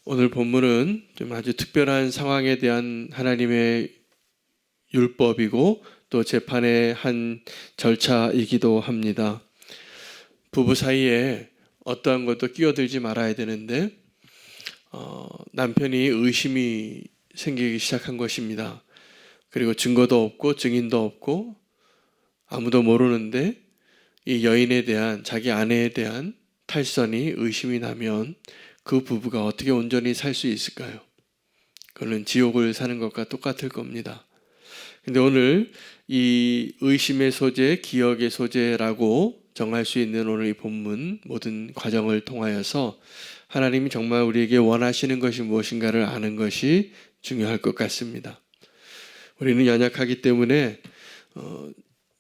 오늘 본문은 좀 아주 특별한 상황에 대한 하나님의 율법이고 또 재판의 한 절차이기도 합니다. 부부 사이에 어떠한 것도 끼어들지 말아야 되는데 남편이 의심이 생기기 시작한 것입니다. 그리고 증거도 없고 증인도 없고 아무도 모르는데 이 여인에 대한 자기 아내에 대한 탈선이 의심이 나면 그 부부가 어떻게 온전히 살 수 있을까요? 그는 지옥을 사는 것과 똑같을 겁니다. 근데 오늘 이 의심의 소재, 기억의 소재라고 정할 수 있는 오늘 이 본문 모든 과정을 통하여서 하나님이 정말 우리에게 원하시는 것이 무엇인가를 아는 것이 중요할 것 같습니다. 우리는 연약하기 때문에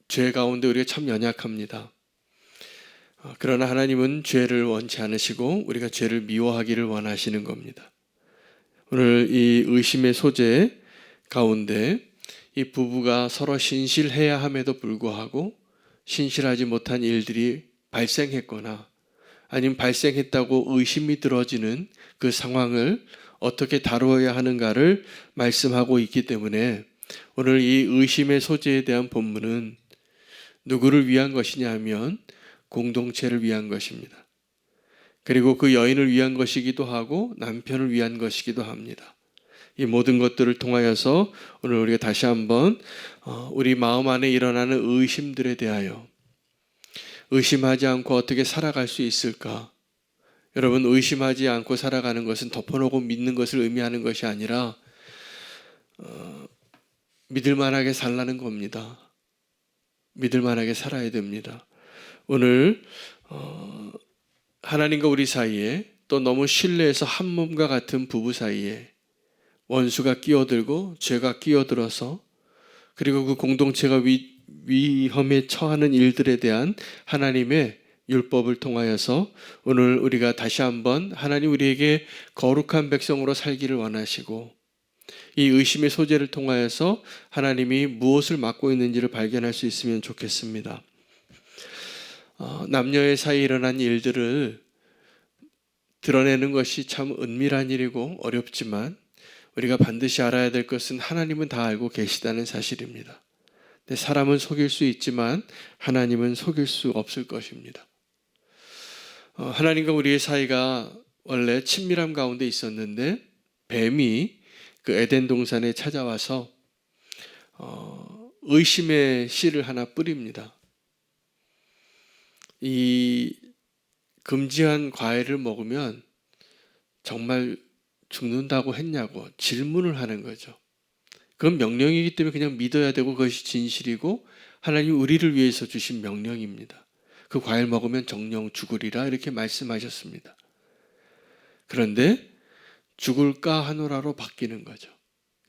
죄 가운데 우리가 참 연약합니다. 그러나 하나님은 죄를 원치 않으시고 우리가 죄를 미워하기를 원하시는 겁니다. 오늘 이 의심의 소재 가운데 이 부부가 서로 신실해야 함에도 불구하고 신실하지 못한 일들이 발생했거나 아니면 발생했다고 의심이 들어지는 그 상황을 어떻게 다루어야 하는가를 말씀하고 있기 때문에 오늘 이 의심의 소재에 대한 본문은 누구를 위한 것이냐 하면 공동체를 위한 것입니다. 그리고 그 여인을 위한 것이기도 하고 남편을 위한 것이기도 합니다. 이 모든 것들을 통하여서 오늘 우리가 다시 한번 우리 마음 안에 일어나는 의심들에 대하여 의심하지 않고 어떻게 살아갈 수 있을까? 여러분, 의심하지 않고 살아가는 것은 덮어놓고 믿는 것을 의미하는 것이 아니라 믿을 만하게 살라는 겁니다. 믿을 만하게 살아야 됩니다. 오늘 하나님과 우리 사이에 또 너무 신뢰해서 한 몸과 같은 부부 사이에 원수가 끼어들고 죄가 끼어들어서 그리고 그 공동체가 위험에 처하는 일들에 대한 하나님의 율법을 통하여서 오늘 우리가 다시 한번 하나님 우리에게 거룩한 백성으로 살기를 원하시고 이 의심의 소재를 통하여서 하나님이 무엇을 맡고 있는지를 발견할 수 있으면 좋겠습니다. 남녀의 사이에 일어난 일들을 드러내는 것이 참 은밀한 일이고 어렵지만 우리가 반드시 알아야 될 것은 하나님은 다 알고 계시다는 사실입니다. 근데 사람은 속일 수 있지만 하나님은 속일 수 없을 것입니다. 하나님과 우리의 사이가 원래 친밀함 가운데 있었는데 뱀이 그 에덴 동산에 찾아와서 의심의 씨를 하나 뿌립니다. 이 금지한 과일을 먹으면 정말 죽는다고 했냐고 질문을 하는 거죠. 그건 명령이기 때문에 그냥 믿어야 되고 그것이 진실이고 하나님 우리를 위해서 주신 명령입니다. 그 과일 먹으면 정령 죽으리라 이렇게 말씀하셨습니다. 그런데 죽을까 하노라로 바뀌는 거죠.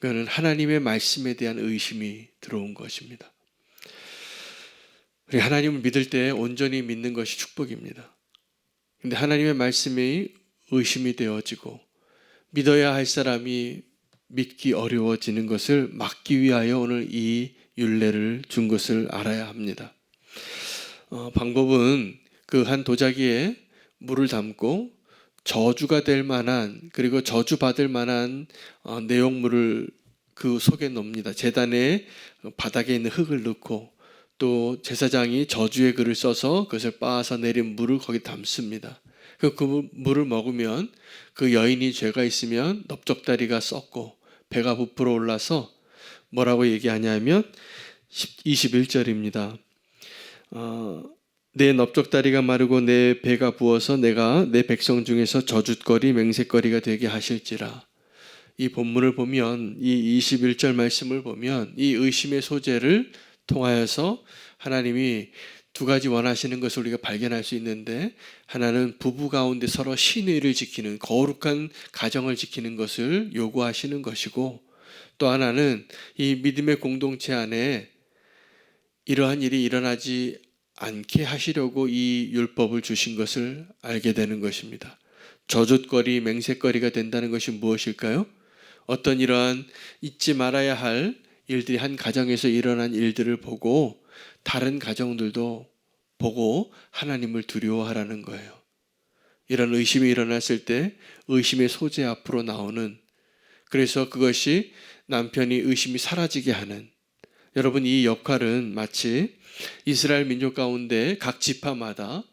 그거는 하나님의 말씀에 대한 의심이 들어온 것입니다. 우리 하나님을 믿을 때 온전히 믿는 것이 축복입니다. 근데 하나님의 말씀이 의심이 되어지고 믿어야 할 사람이 믿기 어려워지는 것을 막기 위하여 오늘 이 율례를 준 것을 알아야 합니다. 방법은 그 한 도자기에 물을 담고 저주가 될 만한 그리고 저주받을 만한 내용물을 그 속에 넣습니다. 제단의 바닥에 있는 흙을 넣고 또 제사장이 저주의 글을 써서 그것을 빻아서 내린 물을 거기 담습니다. 그 물을 먹으면 그 여인이 죄가 있으면 넓적다리가 썩고 배가 부풀어 올라서 뭐라고 얘기하냐면 21절입니다. 내 넓적다리가 마르고 내 배가 부어서 내가 내 백성 중에서 저주거리 맹세거리가 되게 하실지라. 이 본문을 보면 이 21절 말씀을 보면 이 의심의 소재를 통하여서 하나님이 두 가지 원하시는 것을 우리가 발견할 수 있는데 하나는 부부 가운데 서로 신의를 지키는 거룩한 가정을 지키는 것을 요구하시는 것이고 또 하나는 이 믿음의 공동체 안에 이러한 일이 일어나지 않게 하시려고 이 율법을 주신 것을 알게 되는 것입니다. 저주거리, 맹세거리가 된다는 것이 무엇일까요? 어떤 이러한 잊지 말아야 할 일들이 한 가정에서 일어난 일들을 보고 다른 가정들도 보고 하나님을 두려워하라는 거예요. 이런 의심이 일어났을 때 의심의 소재 앞으로 나오는, 그래서 그것이 남편이 의심이 사라지게 하는, 여러분 이 역할은 마치 이스라엘 민족 가운데 각 지파마다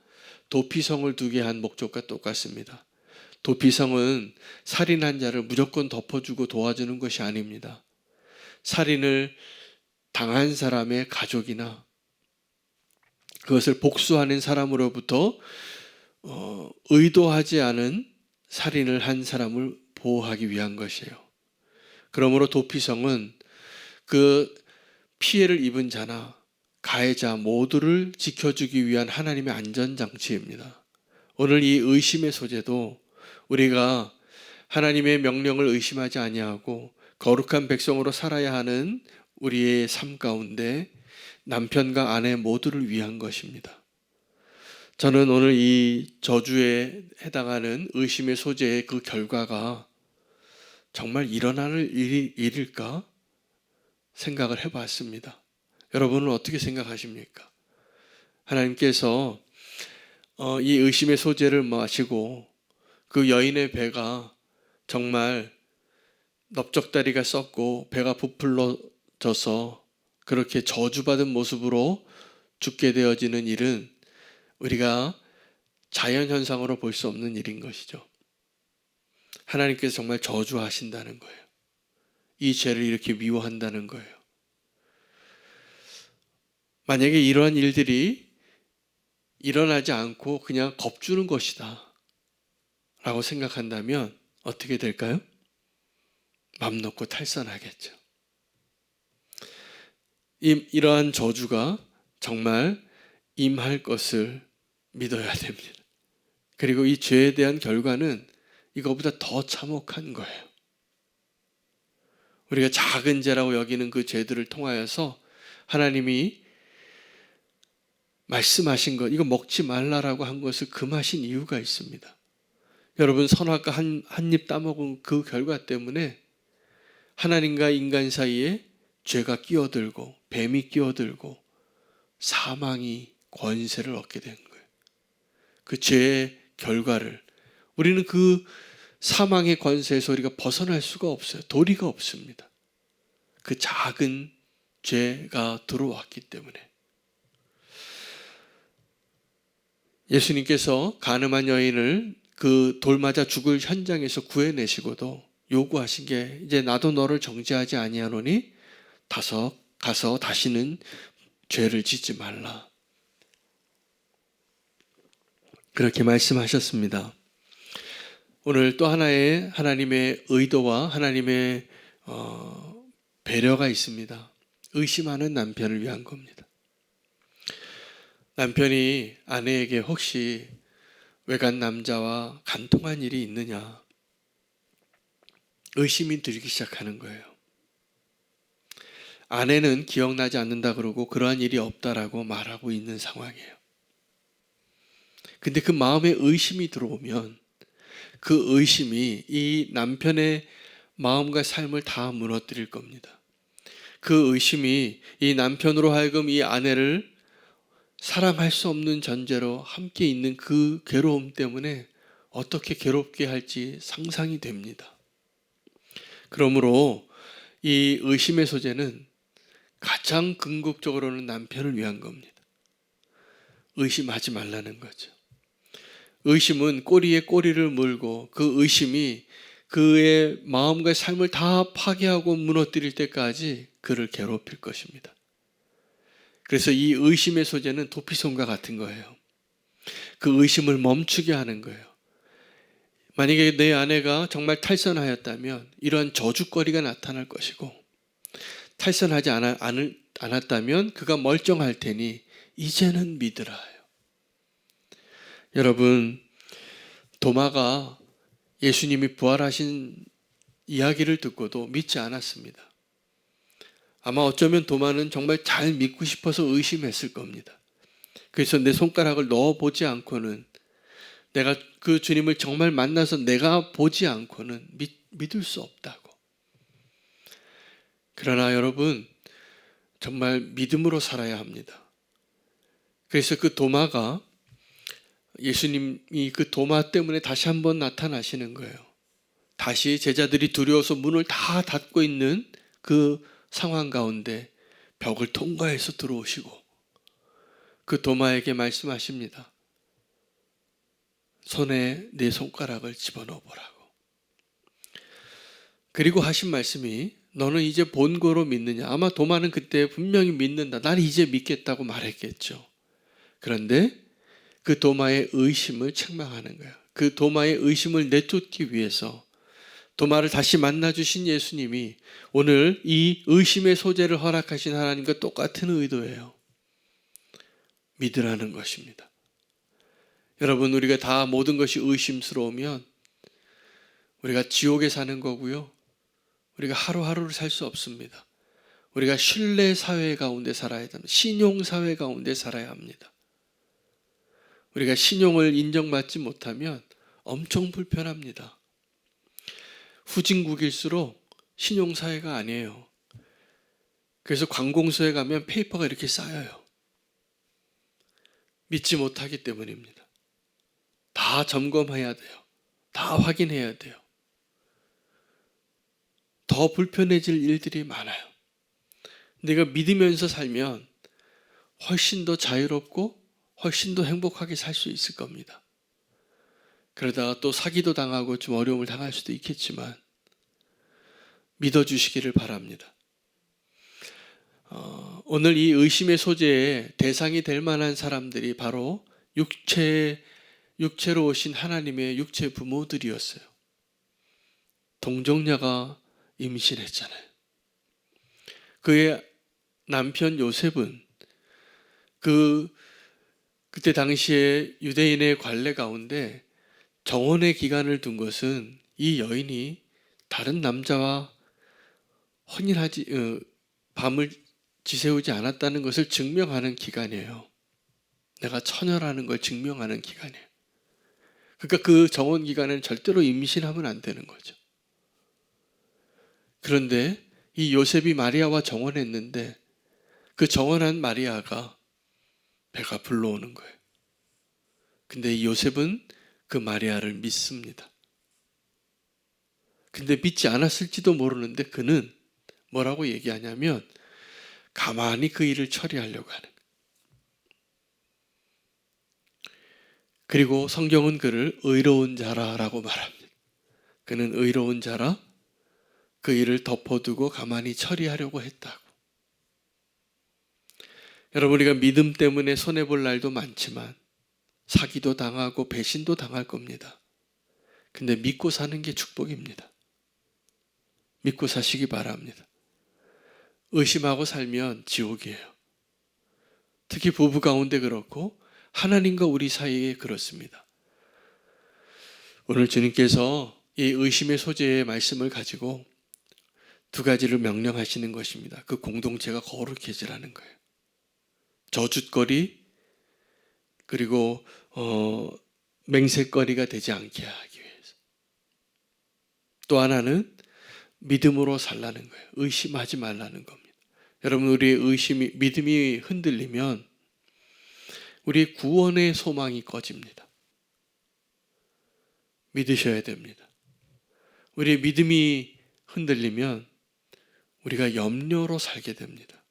도피성을 두게 한 목적과 똑같습니다. 도피성은 살인한 자를 무조건 덮어주고 도와주는 것이 아닙니다. 살인을 당한 사람의 가족이나 그것을 복수하는 사람으로부터 의도하지 않은 살인을 한 사람을 보호하기 위한 것이에요. 그러므로 도피성은 그 피해를 입은 자나 가해자 모두를 지켜주기 위한 하나님의 안전장치입니다. 오늘 이 의심의 소재도 우리가 하나님의 명령을 의심하지 아니하고 거룩한 백성으로 살아야 하는 우리의 삶 가운데 남편과 아내 모두를 위한 것입니다. 저는 오늘 이 저주에 해당하는 의심의 소재의 그 결과가 정말 일어나는 일일까 생각을 해봤습니다. 여러분은 어떻게 생각하십니까? 하나님께서 이 의심의 소재를 마시고 그 여인의 배가 정말 넓적다리가 썩고 배가 부풀러져서 그렇게 저주받은 모습으로 죽게 되어지는 일은 우리가 자연현상으로 볼 수 없는 일인 것이죠. 하나님께서 정말 저주하신다는 거예요. 이 죄를 이렇게 미워한다는 거예요. 만약에 이러한 일들이 일어나지 않고 그냥 겁주는 것이다 라고 생각한다면 어떻게 될까요? 맘 놓고 탈선하겠죠. 이러한 저주가 정말 임할 것을 믿어야 됩니다. 그리고 이 죄에 대한 결과는 이거보다 더 참혹한 거예요. 우리가 작은 죄라고 여기는 그 죄들을 통하여서 하나님이 말씀하신 것, 이거 먹지 말라라고 한 것을 금하신 이유가 있습니다. 여러분 선악과 한 입 따먹은 그 결과 때문에 하나님과 인간 사이에 죄가 끼어들고 뱀이 끼어들고 사망이 권세를 얻게 된 거예요. 그 죄의 결과를 우리는 그 사망의 권세에서 우리가 벗어날 수가 없어요. 도리가 없습니다. 그 작은 죄가 들어왔기 때문에. 예수님께서 가늠한 여인을 그 돌 맞아 죽을 현장에서 구해내시고도 요구하신 게 이제 나도 너를 정죄하지 아니하노니 가서 다시는 죄를 짓지 말라. 그렇게 말씀하셨습니다. 오늘 또 하나의 하나님의 의도와 하나님의 배려가 있습니다. 의심하는 남편을 위한 겁니다. 남편이 아내에게 혹시 외간 남자와 간통한 일이 있느냐 의심이 들기 시작하는 거예요. 아내는 기억나지 않는다 그러고 그러한 일이 없다라고 말하고 있는 상황이에요. 근데 그 마음에 의심이 들어오면 그 의심이 이 남편의 마음과 삶을 다 무너뜨릴 겁니다. 그 의심이 이 남편으로 하여금 이 아내를 사랑할 수 없는 전제로 함께 있는 그 괴로움 때문에 어떻게 괴롭게 할지 상상이 됩니다. 그러므로 이 의심의 소재는 가장 궁극적으로는 남편을 위한 겁니다. 의심하지 말라는 거죠. 의심은 꼬리에 꼬리를 물고 그 의심이 그의 마음과 삶을 다 파괴하고 무너뜨릴 때까지 그를 괴롭힐 것입니다. 그래서 이 의심의 소재는 도피성과 같은 거예요. 그 의심을 멈추게 하는 거예요. 만약에 내 아내가 정말 탈선하였다면 이러한 저주거리가 나타날 것이고 탈선하지 않았다면 그가 멀쩡할 테니 이제는 믿으라. 여러분, 도마가 예수님이 부활하신 이야기를 듣고도 믿지 않았습니다. 아마 어쩌면 도마는 정말 잘 믿고 싶어서 의심했을 겁니다. 그래서 내 손가락을 넣어보지 않고는 내가 그 주님을 정말 만나서 내가 보지 않고는 믿을 수 없다고. 그러나 여러분, 정말 믿음으로 살아야 합니다. 그래서 그 도마가 예수님이 그 도마 때문에 다시 한번 나타나시는 거예요. 다시 제자들이 두려워서 문을 다 닫고 있는 그 상황 가운데 벽을 통과해서 들어오시고 그 도마에게 말씀하십니다. 손에 내 손가락을 집어넣어 보라고. 그리고 하신 말씀이 너는 이제 본고로 믿느냐. 아마 도마는 그때 분명히 믿는다. 난 이제 믿겠다고 말했겠죠. 그런데 그 도마의 의심을 책망하는 거예요. 그 도마의 의심을 내쫓기 위해서 도마를 다시 만나주신 예수님이 오늘 이 의심의 소재를 허락하신 하나님과 똑같은 의도예요. 믿으라는 것입니다. 여러분, 우리가 다 모든 것이 의심스러우면 우리가 지옥에 사는 거고요. 우리가 하루하루를 살 수 없습니다. 우리가 신뢰 사회 가운데 살아야 합니다. 신용 사회 가운데 살아야 합니다. 우리가 신용을 인정받지 못하면 엄청 불편합니다. 후진국일수록 신용사회가 아니에요. 그래서 관공서에 가면 페이퍼가 이렇게 쌓여요. 믿지 못하기 때문입니다. 다 점검해야 돼요. 다 확인해야 돼요. 더 불편해질 일들이 많아요. 내가 믿으면서 살면 훨씬 더 자유롭고 훨씬 더 행복하게 살 수 있을 겁니다. 그러다가 또 사기도 당하고 좀 어려움을 당할 수도 있겠지만 믿어주시기를 바랍니다. 오늘 이 의심의 소재의 대상이 될 만한 사람들이 바로 육체로 오신 하나님의 육체 부모들이었어요. 동정녀가 임신했잖아요. 그의 남편 요셉은 그때 당시에 유대인의 관례 가운데 정혼의 기간을 둔 것은 이 여인이 다른 남자와 밤을 지새우지 않았다는 것을 증명하는 기간이에요. 내가 처녀라는 걸 증명하는 기간이에요. 그러니까 그 정혼 기간에는 절대로 임신하면 안 되는 거죠. 그런데 이 요셉이 마리아와 정혼했는데 그 정혼한 마리아가 배가 불러오는 거예요. 근데 이 요셉은 그 마리아를 믿습니다. 근데 믿지 않았을지도 모르는데 그는 뭐라고 얘기하냐면 가만히 그 일을 처리하려고 하는 거예요. 그리고 성경은 그를 의로운 자라라고 말합니다. 그는 의로운 자라 그 일을 덮어두고 가만히 처리하려고 했다고. 여러분, 우리가 믿음 때문에 손해볼 날도 많지만 사기도 당하고 배신도 당할 겁니다. 근데 믿고 사는 게 축복입니다. 믿고 사시기 바랍니다. 의심하고 살면 지옥이에요. 특히 부부 가운데 그렇고 하나님과 우리 사이에 그렇습니다. 오늘 주님께서 이 의심의 소재의 말씀을 가지고 두 가지를 명령하시는 것입니다. 그 공동체가 거룩해지라는 거예요. 저주거리 그리고 맹세거리가 되지 않게 하기 위해서. 또 하나는 믿음으로 살라는 거예요. 의심하지 말라는 겁니다. 여러분, 우리의 믿음이 흔들리면 우리 구원의 소망이 꺼집니다. 믿으셔야 됩니다. 우리의 믿음이 흔들리면 우리가 염려로 살게 됩니다.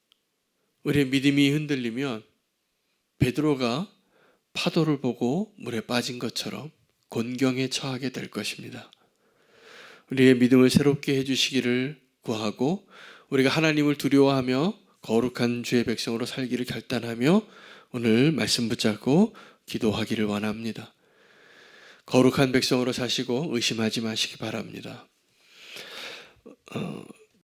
우리의 믿음이 흔들리면 베드로가 파도를 보고 물에 빠진 것처럼 곤경에 처하게 될 것입니다. 우리의 믿음을 새롭게 해주시기를 구하고 우리가 하나님을 두려워하며 거룩한 주의 백성으로 살기를 결단하며 오늘 말씀 붙잡고 기도하기를 원합니다. 거룩한 백성으로 사시고 의심하지 마시기 바랍니다.